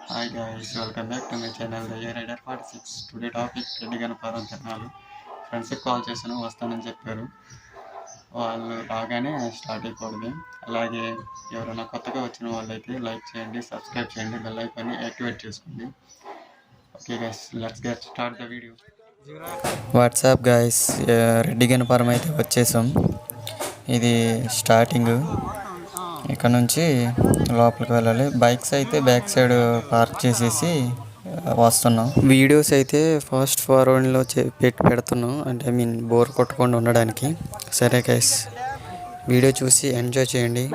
Hi guys, welcome back to my channel The Year Rider Part 6. Today topic Reddy Ganapuram తిరణాలు. ఫ్రెండ్స్కి call చేశాను, వస్తానని చెప్పారు. వాళ్ళు రాగానే స్టార్ట్ అయిపోయింది. అలాగే ఎవరైనా కొత్తగా వచ్చిన వాళ్ళైతే లైక్ చేయండి, సబ్స్క్రైబ్ చేయండి, బెల్ ఐకాన్ని యాక్టివేట్ చేసుకోండి. Okay guys, let's get start the video. WhatsApp guys, Reddy Ganapuram అయితే వచ్చేసాం. ఇది స్టార్టింగ్. ఇక్కడ నుంచి లోపలికి వెళ్ళాలి. బైక్స్ అయితే బ్యాక్ సైడ్ పార్క్ చేసేసి వస్తున్నాం. వీడియోస్ అయితే ఫాస్ట్ ఫార్వర్డ్లో పెడుతున్నాం, అంటే బోర్ కొట్టకుండా ఉండడానికి. సరే గైస్, వీడియో చూసి ఎంజాయ్ చేయండి.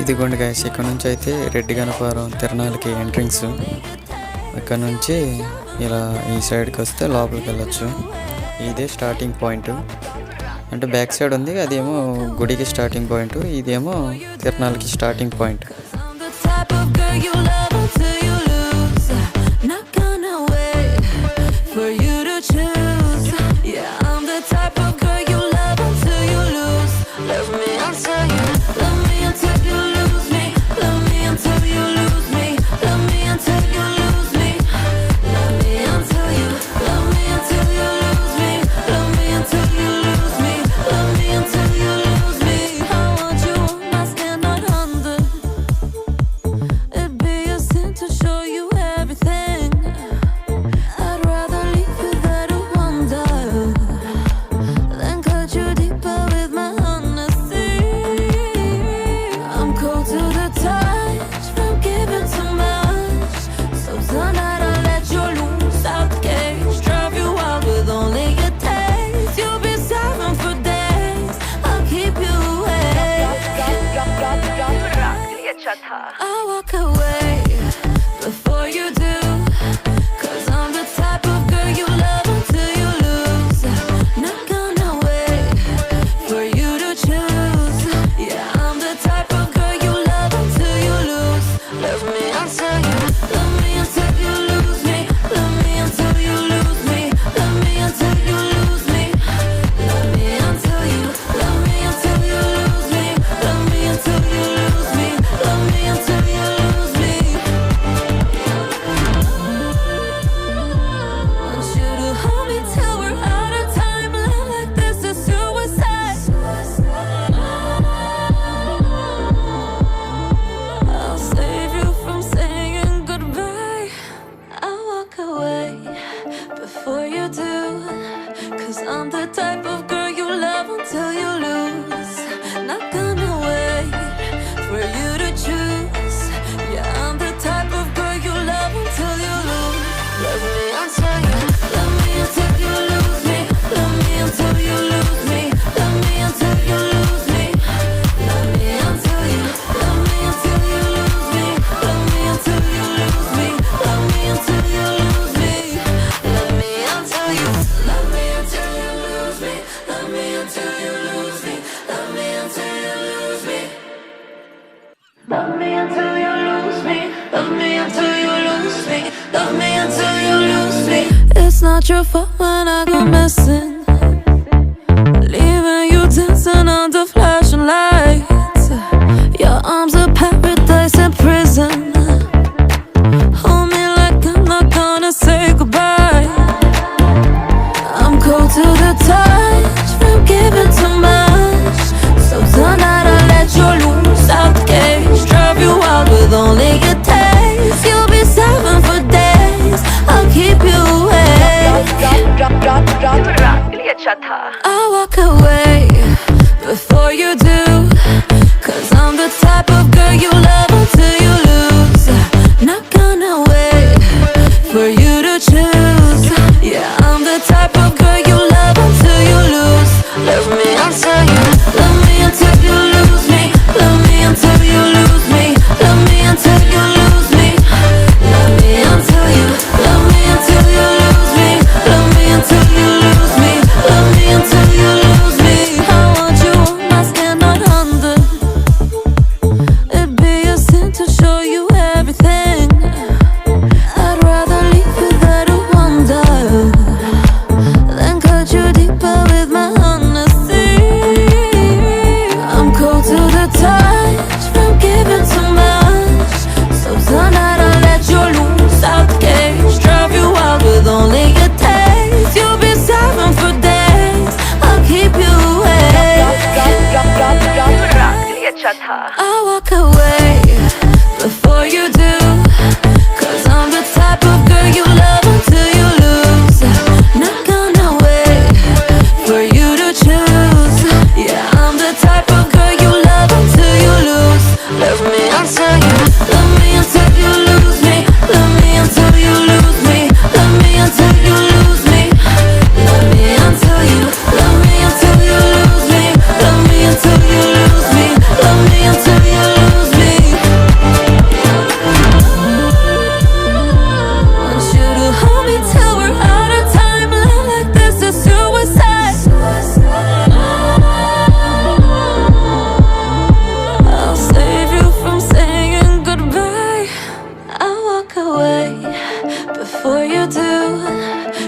ఇదిగోండి గైస్, ఇక్కడ నుంచి అయితే రెడ్డి గణపురం తిరణాలకి ఎంట్రన్స్. ఇక్కడ నుంచి ఇలా ఈ సైడ్కి వస్తే లోపలికి వెళ్ళొచ్చు. ఇదే స్టార్టింగ్ పాయింట్, అంటే బ్యాక్ సైడ్ ఉంది, అదేమో గుడికి స్టార్టింగ్ పాయింట్, ఇదేమో తిరణాలకి starting point. I'll walk away before you do, 'cause I'm the type of girl you love until you lose. Not gonna wait for you to choose. Yeah, I'm the type of girl you love until you lose. Love me until you, love me until you lose me. Love me until you lose me. Love me until you lose me. Love me until you, love me until you lose me. Love me until you lose me. Love me until you lose me. Want you to hold me till we're out of time. Love like this is suicide. I'll save you from saying goodbye. I'll walk away before you do, 'cause I'm the type of girl you love until you lose. Not gonna wait for you to choose. Yeah, I'm the type of girl you love until you lose. Love me until you, love me until you lose me. Love me until you lose me. Love me until you lose me. Love me until you, love me until you lose me. Love me until you lose me. Love me until you lose me. Love me until you, love me until you lose me. Love me until you lose me. Love me until you lose me. Love me until you lose me. Love me until you lose me. Love me until you lose me. It's not your fault when I go missing, leaving you dancing under flashing lights. Your arms are paradise and prison. Hold me like I'm not gonna say goodbye. I'm cold to the touch from giving too much. So tonight I'll let you loose out the cage. Drive you wild with only your taste. You'll be seven for days. I'll keep you awake. I'll walk away before you do, 'cause I'm the type of girl you love until you lose. Not gonna wait for you to choose. Yeah, I'm the type of girl you love until you lose. Love me until you, love me until you lose me. Love me until you lose me. Love me until you lose me. Love me until you, love me until you lose me.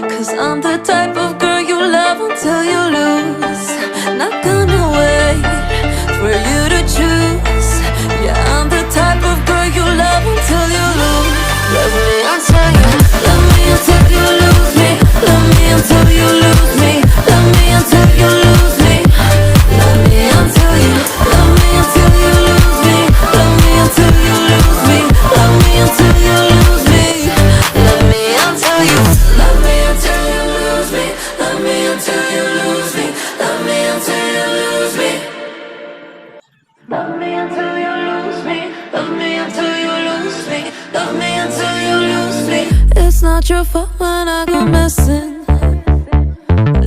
'Cause I'm the type of girl you love until you lose. Not gonna wait for you to choose. Yeah, I'm the type of girl you love until you lose. Love me until you, love me until you lose me. Love me until you lose me. Love me until you lose me. Love me until you, love me until you lose me. Love me until you lose me. Love me until you lose me. Love me until you, love me until you lose me. Love me until you lose me. Love me until you lose me. Love me until you lose me. Love me until you lose me. Love me until you lose me. It's not your fault when I go missing,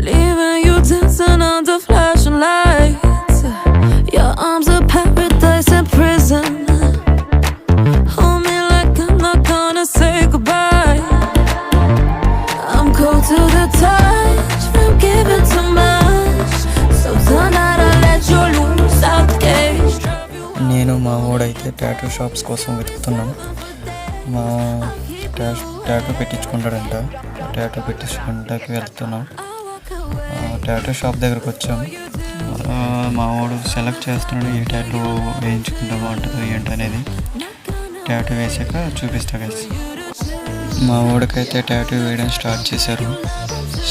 leaving you dancing under flashing lights. Your arms are paradise and prison. Hold me like I'm not gonna say goodbye. I'm cold to the touch from giving too much. So tonight I'll let you loose out the cage. నేను మా ఊడైతే tattoo shops కోసం వెతుకుతున్నాం. మా tattoo పెట్టించుకుంటాడంట. Tattoo పెట్టించుకుంటాకి వెళ్తున్నాం. Tattoo shop దగ్గరకు వచ్చాం. మా వాడు select చేస్తున్నాడు ఏ టాటూ వేయించుకుంటే బాగుంటుందో ఏంటనేది. టాటూ వేసాక చూపిస్తా గైస్. మా వాడికైతే టాటూ వేయడం స్టార్ట్ చేశారు.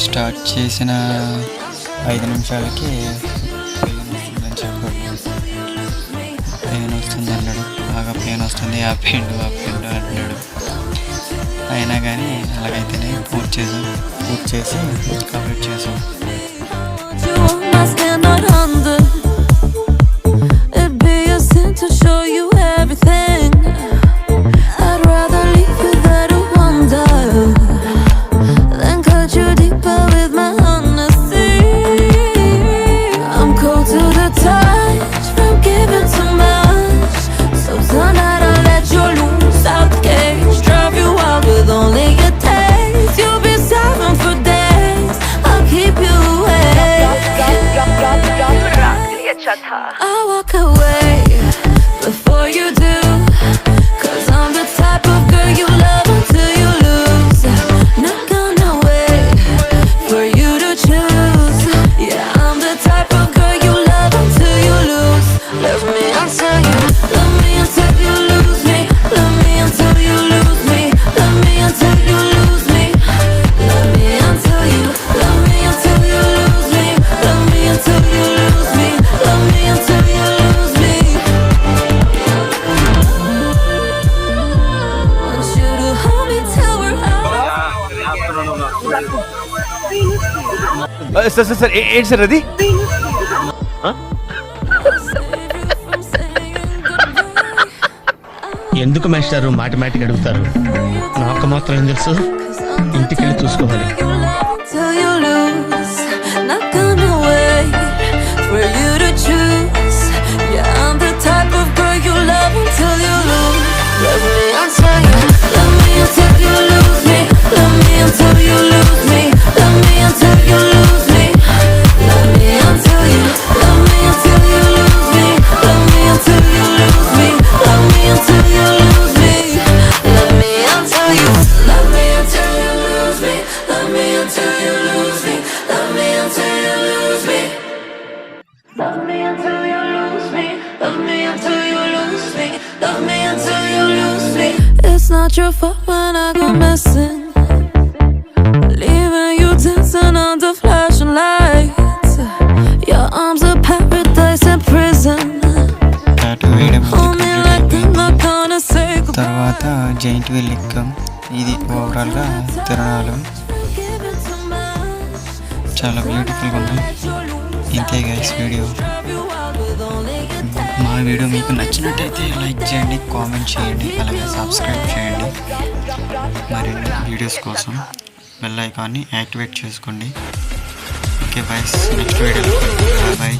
స్టార్ట్ చేసిన 5 నిమిషాలకి పెయిన్ వస్తుందని చెప్పాడు. పెయిన్ వస్తుంది అన్నాడు. బాగా పెయిన్ వస్తుంది, ఆపేయండు అంటున్నాడు. అయినా కానీ అలాగైతేనే పూర్తి చేసి కంప్లీట్ చేసాం. It'd be a sin to show you everything. I'd rather leave you there to wonder than cut you deeper with my honesty. I'm cold to the touch from giving too much. So tonight I'll let you loose out the cage. Drive you wild with only your taste. You'll be silent for days. I'll keep you away. I walk away before you do. 'Cause I'm the type of girl you love until you lose. Not gonna wait for you to choose. Yeah, I'm the type of girl you love until you lose. Love me until you, love me until you lose me. Love me until you lose me. Love me until you lose me. Love me until you, love me until you lose me. Love me until you lose me. Love me until you lose me. Want you to hold me till we're out. Sir ఏంటి sir అది? Save you from saying goodbye. ఎందుకు మాస్టారు మాటిమాటికి అడుగుతారు? నాకు మాత్రం ఏం తెలుసు? 'Cause I'm the ఇంటికి వెళ్ళి చూసుకోవాలి. you love until you lose. Not gonna wait for you to choose. Yeah, I'm the type of girl you love until you lose. Love me until you, love me until you lose me. Love me until you lose me. Love me until you lose me. Love me until you, love me until you lose me. Love me until you lose me. Love me until you lose me. Love me until you, love me until you lose me. Love me until you lose me. Love me until you lose me. Love me until you lose me. Love me until you lose me. Love me until you lose me. It's not your fault when I go missing, leaving you dancing under flashing lights. Your arms are paradise and prison. Tattoo వేయడం Hold me like I'm not gonna say goodbye. తర్వాత giant wheel ఎక్కాం. ఇది ఓవరాల్గా తిరణాలు Giving too much. చాలా బ్యూటిఫుల్గా ఉంది. ఇంతే guys video. మా video మీకు నచ్చినట్టయితే లైక్ చేయండి, కామెంట్ చేయండి, అలాగే సబ్స్క్రైబ్ చేయండి. మరిన్ని వీడియోస్ కోసం బెల్ ఐకాన్ని యాక్టివేట్ చేసుకోండి. ఓకే బాయ్, నెక్స్ట్ వీడియోలో బాయ్.